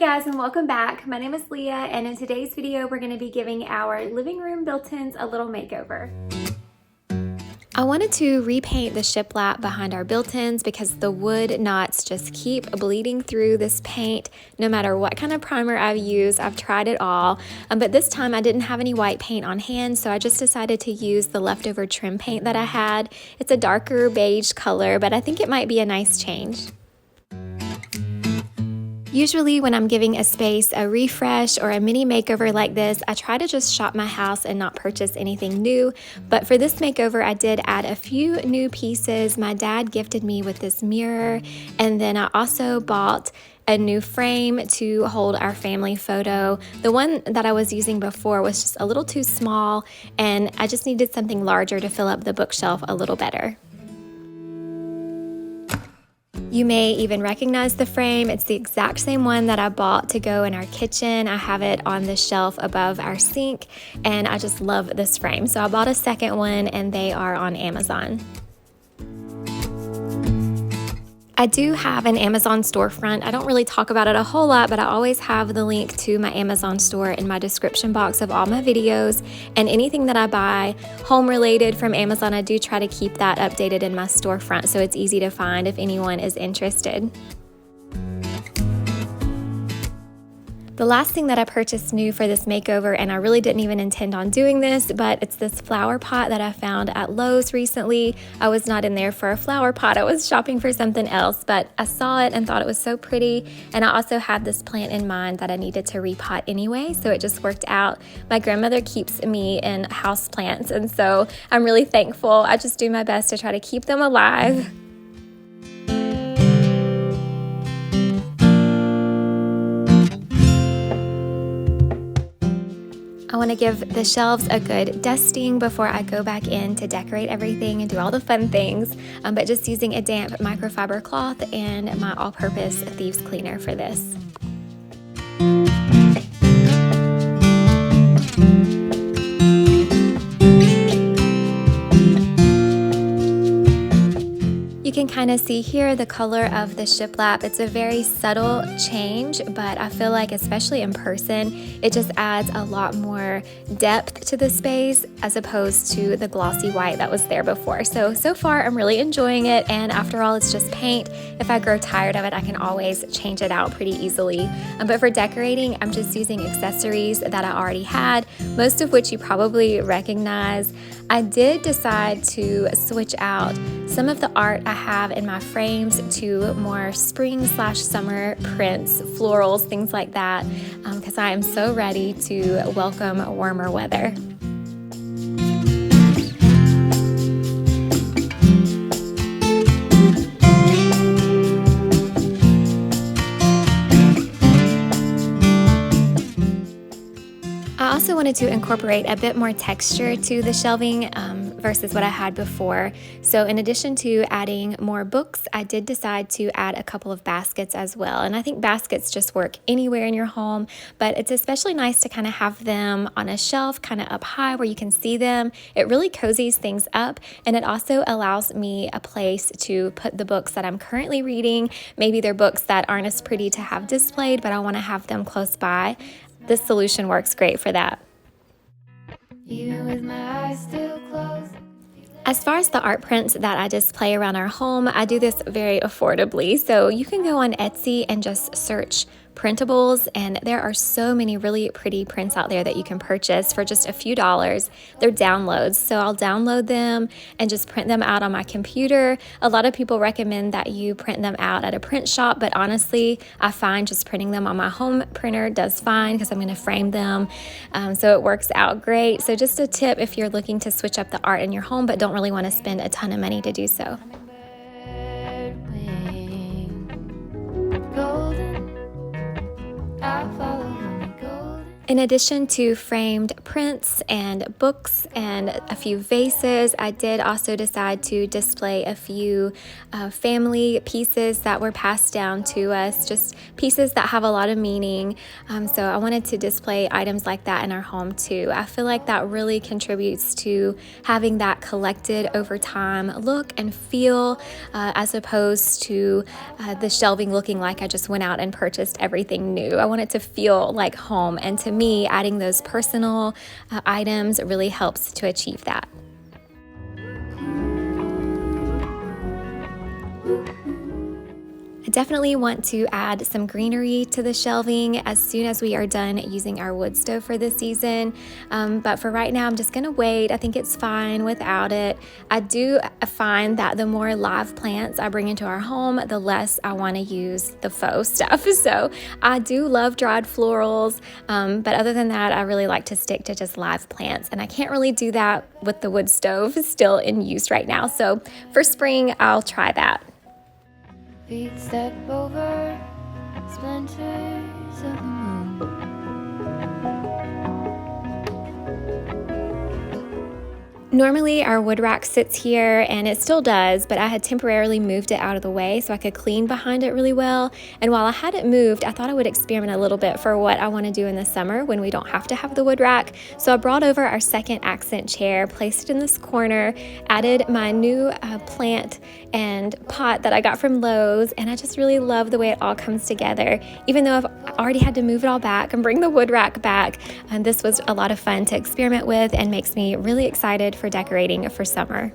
guys, and welcome back. My name is Leah, and in today's video we're going to be giving our living room built-ins a little makeover. I wanted to repaint the shiplap behind our built-ins because the wood knots just keep bleeding through this paint no matter what kind of primer I've used. I've tried it all, but this time I didn't have any white paint on hand, so I just decided to use the leftover trim paint that I had. It's a darker beige color, but I think it might be a nice change. Usually when I'm giving a space a refresh or a mini makeover like this, I try to just shop my house and not purchase anything new. But for this makeover, I did add a few new pieces. My dad gifted me with this mirror, and then I also bought a new frame to hold our family photo. The one that I was using before was just a little too small, and I just needed something larger to fill up the bookshelf a little better. You may even recognize the frame. It's the exact same one that I bought to go in our kitchen. I have it on the shelf above our sink, and I just love this frame. So I bought a second one, and they are on Amazon. I do have an Amazon storefront. I don't really talk about it a whole lot, but I always have the link to my Amazon store in my description box of all my videos, and anything that I buy home related from Amazon, I do try to keep that updated in my storefront so it's easy to find if anyone is interested. The last thing that I purchased new for this makeover, and I really didn't even intend on doing this, but it's this flower pot that I found at Lowe's recently. I was not in there for a flower pot, I was shopping for something else, but I saw it and thought it was so pretty, and I also had this plant in mind that I needed to repot anyway, so it just worked out. My grandmother keeps me in house plants, and so I'm really thankful. I just do my best to try to keep them alive. I want to give the shelves a good dusting before I go back in to decorate everything and do all the fun things, but just using a damp microfiber cloth and my all-purpose thieves cleaner for this. You can kind of see here the color of the shiplap. It's a very subtle change, but I feel like especially in person, it just adds a lot more depth to the space as opposed to the glossy white that was there before. So far I'm really enjoying it, and after all, it's just paint. If I grow tired of it, I can always change it out pretty easily. But for decorating, I'm just using accessories that I already had, most of which you probably recognize. I did decide to switch out some of the art I have in my frames to more spring/summer prints, florals, things like that, because I am so ready to welcome warmer weather. I also wanted to incorporate a bit more texture to the shelving versus what I had before. So in addition to adding more books, I did decide to add a couple of baskets as well. And I think baskets just work anywhere in your home, but it's especially nice to kind of have them on a shelf kind of up high where you can see them. It really cozies things up, and it also allows me a place to put the books that I'm currently reading. Maybe they're books that aren't as pretty to have displayed, but I want to have them close by. This solution works great for that. Even with my eyes still closed. As far as the art prints that I display around our home, I do this very affordably. So you can go on Etsy and just search printables, and there are so many really pretty prints out there that you can purchase for just a few dollars. They're downloads, so I'll download them and just print them out on my computer. A lot of people recommend that you print them out at a print shop, but honestly, I find just printing them on my home printer does fine because I'm going to frame them, so it works out great. So just a tip if you're looking to switch up the art in your home but don't really want to spend a ton of money to do so. In addition to framed prints and books and a few vases, I did also decide to display a few family pieces that were passed down to us, just pieces that have a lot of meaning. So I wanted to display items like that in our home too. I feel like that really contributes to having that collected over time look and feel, as opposed to the shelving looking like I just went out and purchased everything new. I want it to feel like home, and to me, adding those personal items really helps to achieve that. I definitely want to add some greenery to the shelving as soon as we are done using our wood stove for this season. But for right now, I'm just gonna wait. I think it's fine without it. I do find that the more live plants I bring into our home, the less I wanna use the faux stuff. So I do love dried florals, but other than that, I really like to stick to just live plants. And I can't really do that with the wood stove still in use right now. So for spring, I'll try that. Feet step over splinters of the moon. Normally our wood rack sits here, and it still does, but I had temporarily moved it out of the way so I could clean behind it really well. And while I had it moved, I thought I would experiment a little bit for what I want to do in the summer when we don't have to have the wood rack. So I brought over our second accent chair, placed it in this corner, added my new plant and pot that I got from Lowe's, and I just really love the way it all comes together. Even though I've already had to move it all back and bring the wood rack back, and this was a lot of fun to experiment with and makes me really excited for decorating for summer.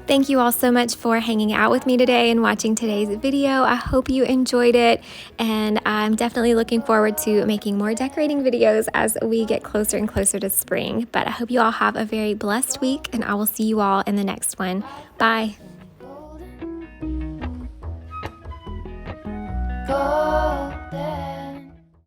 Thank you all so much for hanging out with me today and watching today's video. I hope you enjoyed it, and I'm definitely looking forward to making more decorating videos as we get closer and closer to spring. But I hope you all have a very blessed week, and I will see you all in the next one. Bye.